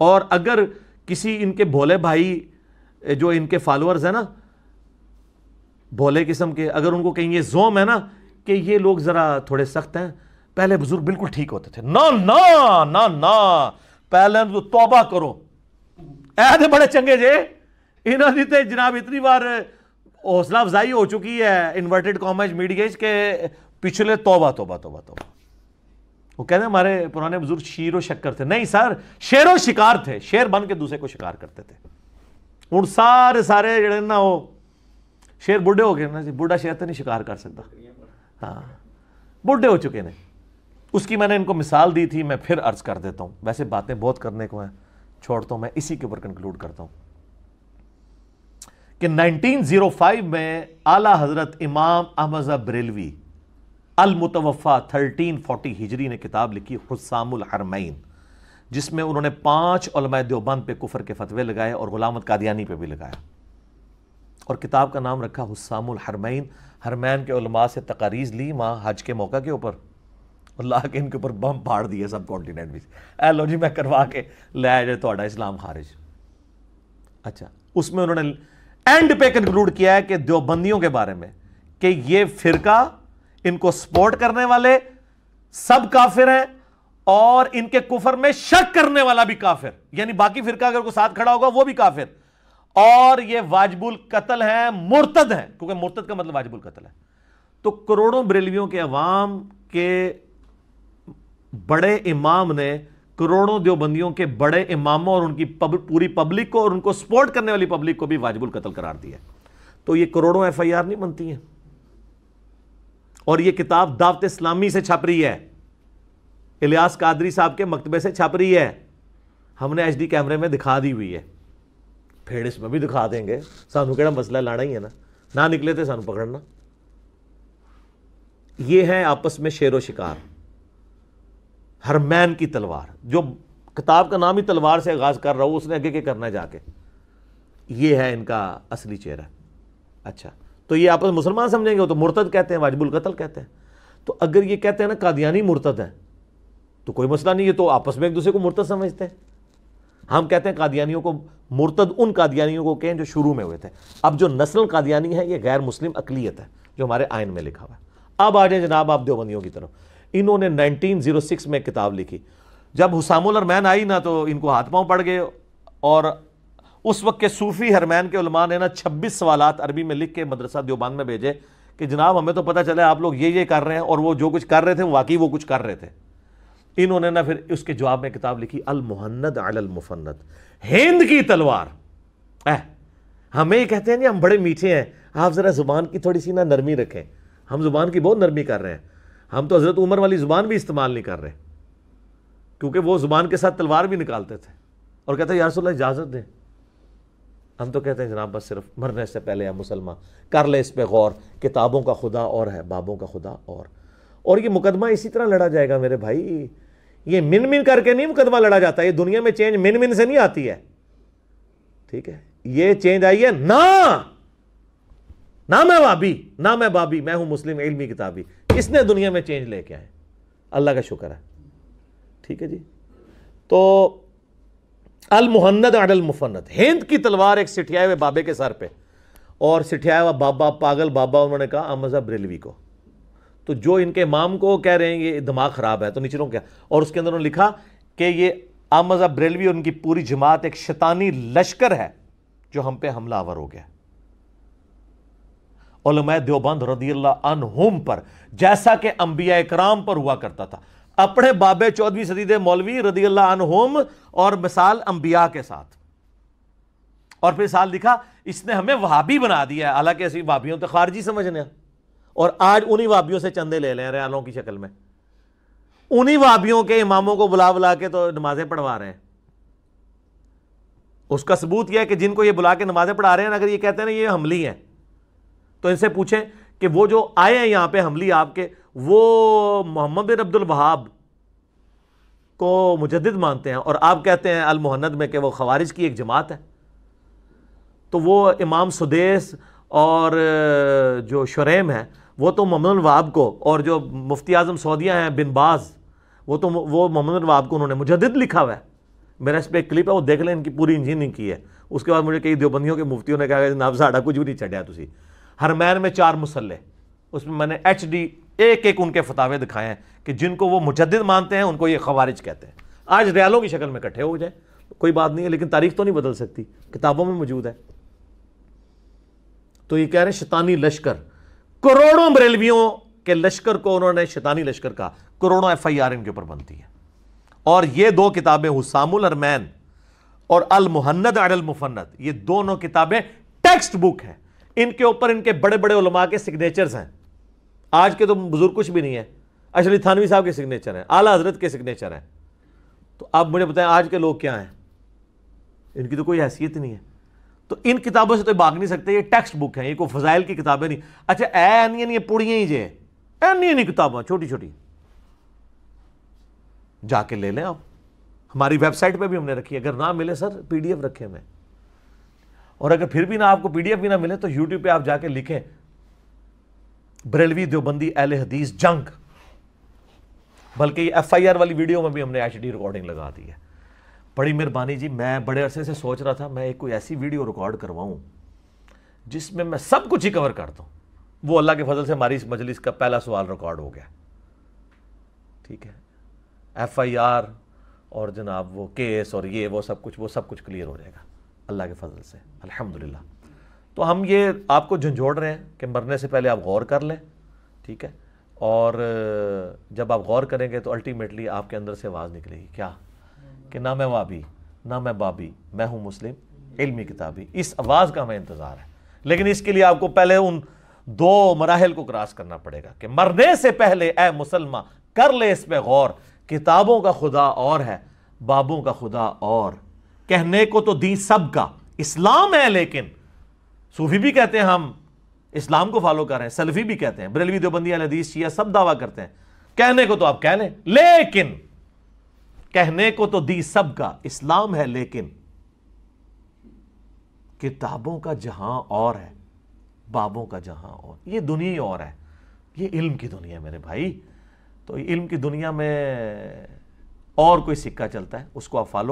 اور اگر کسی ان کے بھولے بھائی جو ان کے فالوورز ہیں نا بھولے قسم کے، اگر ان کو کہیں یہ زوم ہے نا کہ یہ لوگ ذرا تھوڑے سخت ہیں، پہلے بزرگ بالکل ٹھیک ہوتے تھے، نا نا نا نا پہلے تو توبہ کرو، ایسے بڑے چنگے جے انہوں نے تے جناب اتنی بار حوصلہ افزائی ہو چکی ہے انورٹڈ کامرس میڈیا کے پچھلے توبہ توبہ توبہ توبہ. وہ کہتے ہیں ہمارے پرانے بزرگ شیر و شکر تھے. نہیں سر، شیر و شکار تھے، شیر بن کے دوسرے کو شکار کرتے تھے. ہوں سارے جڑے نا وہ شیر بڈھے ہو گئے نا جی، بڈھا شیر تو نہیں شکار کر سکتا، ہاں بڈھے ہو چکے ہیں. اس کی میں نے ان کو مثال دی تھی، میں پھر عرض کر دیتا ہوں، ویسے باتیں بہت کرنے کو ہیں، چھوڑتا ہوں، میں اسی کے اوپر کنکلوڈ کرتا ہوں کہ 1905 میں اعلیٰ حضرت امام احمد بریلوی المتوفا 1340 ہجری نے کتاب لکھی حسام الحرمین، جس میں انہوں نے 5 علماء دیوبند پہ کفر کے فتوے لگائے اور غلام احمد قادیانی پہ بھی لگایا، اور کتاب کا نام رکھا حسام الحرمین. حرمین کے علماء سے تقاریض لی وہاں حج کے موقع کے اوپر، اللہ کے ان کے اوپر بم پھاڑ دیے سب کانٹیننٹ میں، اے لو جی میں کروا کے لے آیا جائے تھوڑا اسلام خارج. اچھا، اس میں انہوں نے اینڈ پہ کنکلوڈ کیا ہے کہ دیوبندیوں کے بارے میں کہ یہ فرقہ، ان کو سپورٹ کرنے والے سب کافر ہیں، اور ان کے کفر میں شک کرنے والا بھی کافر، یعنی باقی فرقہ اگر کوئی ساتھ کھڑا ہوگا وہ بھی کافر، اور یہ واجب القتل ہیں، مرتد ہیں، کیونکہ مرتد کا مطلب واجب القتل ہے. تو کروڑوں بریلویوں کے عوام کے بڑے امام نے کروڑوں دیوبندیوں کے بڑے اماموں اور ان کی پوری پبلک کو اور ان کو سپورٹ کرنے والی پبلک کو بھی واجب القتل قرار دیا. تو یہ کروڑوں ایف آئی آر نہیں بنتی ہیں، اور یہ کتاب دعوت اسلامی سے چھپ رہی ہے، الیاس قادری صاحب کے مکتبے سے چھپ رہی ہے، ہم نے ایچ ڈی کیمرے میں دکھا دی ہوئی ہے، پھر اس میں بھی دکھا دیں گے، سانو کیڑا مسئلہ لانا ہی ہے نا، نہ نکلے تھے سانو پکڑنا. یہ ہے آپس میں شیر و شکار، حرمین کی تلوار. جو کتاب کا نام ہی تلوار سے آغاز کر رہا ہوں، اس نے آگے کیا کرنا ہے جا کے، یہ ہے ان کا اصلی چہرہ. اچھا، تو یہ آپس مسلمان سمجھیں گے تو مرتد کہتے ہیں، واجب القتل کہتے ہیں. تو اگر یہ کہتے ہیں نا قادیانی مرتد ہے تو کوئی مسئلہ نہیں ہے، تو آپس میں ایک دوسرے کو مرتد سمجھتے ہیں. ہم کہتے ہیں قادیانیوں کو مرتد ان قادیانیوں کو کہیں جو شروع میں ہوئے تھے. اب جو نسل قادیانی ہے یہ غیر مسلم اقلیت ہے جو ہمارے آئین میں لکھا ہوا ہے. اب آ جائیں جناب آپ دیوبندیوں کی طرف. انہوں نے 1906 میں کتاب لکھی. جب حسام الحرمین آئی نا تو ان کو ہاتھ پاؤں پڑ گئے، اور اس وقت کے صوفی حرمین کے علماء نے نا 26 سوالات عربی میں لکھ کے مدرسہ دیوبند میں بھیجے کہ جناب ہمیں تو پتہ چلا آپ لوگ یہ کر رہے ہیں، اور وہ جو کچھ کر رہے تھے واقعی وہ کچھ کر رہے تھے. انہوں نے نا پھر اس کے جواب میں کتاب لکھی المہند علی المفند، ہند کی تلوار. ہمیں یہ کہتے ہیں نہیں ہم بڑے میٹھے ہیں، آپ ذرا زبان کی تھوڑی سی نا نرمی رکھیں. ہم زبان کی بہت نرمی کر رہے ہیں، ہم تو حضرت عمر والی زبان بھی استعمال نہیں کر رہے، کیونکہ وہ زبان کے ساتھ تلوار بھی نکالتے تھے اور کہتے ہیں یا رسول اللہ اجازت دیں. ہم تو کہتے ہیں جناب بس صرف مرنے سے پہلے ہے مسلمان، کر لے اس پہ غور، کتابوں کا خدا اور ہے بابوں کا خدا اور یہ مقدمہ اسی طرح لڑا جائے گا میرے بھائی. یہ من کر کے نہیں مقدمہ لڑا جاتا، یہ دنیا میں چینج من سے نہیں آتی ہے، ٹھیک ہے. یہ چینج آئی ہے نہ میں وابی نہ میں بابی، میں ہوں مسلم علمی کتابی. اس نے دنیا میں چینج لے کے آئے، اللہ کا شکر ہے، ٹھیک ہے جی. تو المہند علی المفند، ہند کی تلوار ایک سٹھیائے ہوئے بابے کے سر پہ، اور سٹھیایا ہوا بابا، پاگل بابا انہوں نے کہا احمد بریلوی کو. تو جو ان کے امام کو کہہ رہے ہیں یہ دماغ خراب ہے تو نیچروں کیا، اور اس کے اندر انہوں نے لکھا کہ یہ احمد بریلوی اور ان کی پوری جماعت ایک شیطانی لشکر ہے جو ہم پہ حملہ آور ہو گیا. علماء دیوبند رضی اللہ عنہم پر جیسا کہ انبیاء اکرام پر ہوا کرتا تھا، اپنے بابے 14ویں صدی دے مولوی رضی اللہ عنہم اور مثال انبیاء کے ساتھ. اور پھر سال لکھا اس نے ہمیں وہابی بنا دیا ہے، حالانکہ ایسی وہابیوں تو خارجی سمجھنے ہیں، اور آج انہی وہابیوں سے چندے لے لیں ریالوں کی شکل میں، انہی وہابیوں کے اماموں کو بلا کے تو نمازیں پڑھوا رہے ہیں. اس کا ثبوت یہ ہے کہ جن کو یہ بلا کے نمازیں پڑھا رہے ہیں، اگر یہ کہتے ہیں نا یہ حملی ہیں تو ان سے پوچھیں کہ وہ جو آئے ہیں یہاں پہ حملی آپ کے، وہ محمد بن عبد الوہاب کو مجدد مانتے ہیں، اور آپ کہتے ہیں المہند میں کہ وہ خوارج کی ایک جماعت ہے. تو وہ امام سدیس اور جو شریم ہے وہ تو محمد الوہاب کو، اور جو مفتی اعظم سعودیہ ہیں بن باز وہ محمد الوہاب کو انہوں نے مجدد لکھا ہوا ہے. میرا اس پہ ایک کلپ ہے، وہ دیکھ لیں، ان کی پوری انجینئرنگ کی ہے. اس کے بعد مجھے کئی دیوبندیوں کے مفتیوں نے کہا کہ جناب ساڑھا کچھ بھی نہیں چڑھیا تسی. حرمین میں 4 مسلح، اس میں نے ایچ ڈی ایک ان کے فتاوے دکھائے ہیں کہ جن کو وہ مجدد مانتے ہیں ان کو یہ خوارج کہتے ہیں. آج ریالوں کی شکل میں اکٹھے ہو جائیں کوئی بات نہیں ہے، لیکن تاریخ تو نہیں بدل سکتی، کتابوں میں موجود ہے. تو یہ کہہ رہے ہیں شیطانی لشکر، کروڑوں بریلویوں کے لشکر کو انہوں نے شیطانی لشکر کہا. کروڑوں ایف آئی آر ان کے اوپر بنتی ہے. اور یہ 2 کتابیں حسام الحرمین اور المہند علی المفند، یہ دونوں کتابیں ٹیکسٹ بک ہیں. ان کے اوپر ان کے بڑے بڑے علماء کے سگنیچرز ہیں. آج کے تو بزرگ کچھ بھی نہیں ہے، اشرف تھانوی صاحب کے سگنیچر ہیں، اعلیٰ حضرت کے سگنیچر ہیں. تو اب مجھے بتائیں آج کے لوگ کیا ہیں؟ ان کی تو کوئی حیثیت نہیں ہے. تو ان کتابوں سے تو بھاگ نہیں سکتے، یہ ٹیکسٹ بک ہیں، یہ کوئی فضائل کی کتابیں نہیں. اچھا نہیں پڑھیاں ہی جے نہیں کتابیں چھوٹی چھوٹی جا کے لے لیں آپ. ہماری ویب سائٹ پہ بھی ہم نے رکھی ہے، اگر نہ ملے سر پی ڈی ایف رکھے میں. اور اگر پھر بھی نہ آپ کو پی ڈی ایف بھی نہ ملے تو یوٹیوب پہ آپ جا کے لکھیں بریلوی دیوبندی اہل حدیث جنگ. بلکہ یہ ایف آئی آر والی ویڈیو میں بھی ہم نے ایچ ڈی ریکارڈنگ لگا دی ہے. بڑی مہربانی جی، میں بڑے عرصے سے سوچ رہا تھا میں ایک کوئی ایسی ویڈیو ریکارڈ کرواؤں جس میں سب کچھ ہی کور کرتا ہوں. وہ اللہ کے فضل سے ہماری اس مجلس کا پہلا سوال ریکارڈ ہو گیا. ٹھیک ہے، ایف آئی آر اور جناب وہ کیس اور یہ وہ سب کچھ کلیئر ہو جائے گا اللہ کے فضل سے الحمدللہ. تو ہم یہ آپ کو جھنجھوڑ رہے ہیں کہ مرنے سے پہلے آپ غور کر لیں. ٹھیک ہے، اور جب آپ غور کریں گے تو الٹیمیٹلی آپ کے اندر سے آواز نکلے گی کیا کہ نہ میں وابی نہ میں بابی، میں ہوں مسلم علمی کتابی. اس آواز کا ہمیں انتظار ہے، لیکن اس کے لیے آپ کو پہلے ان 2 مراحل کو کراس کرنا پڑے گا کہ مرنے سے پہلے اے مسلمان کر لے اس پہ غور. کتابوں کا خدا اور ہے، بابوں کا خدا اور. کہنے کو تو دین سب کا اسلام ہے، لیکن صوفی بھی کہتے ہیں ہم اسلام کو فالو کر رہے ہیں، سلفی بھی کہتے ہیں، بریلوی دیوبندی اہل حدیث شیعہ سب دعویٰ کرتے ہیں. کہنے کو تو آپ کہہ لیں، لیکن کہنے کو تو دی سب کا اسلام ہے، لیکن کتابوں کا جہاں اور ہے، بابوں کا جہاں اور. یہ دنیا ہی اور ہے، یہ علم کی دنیا ہے میرے بھائی. تو علم کی دنیا میں اور کوئی سکہ چلتا ہے، اس کو آپ فالو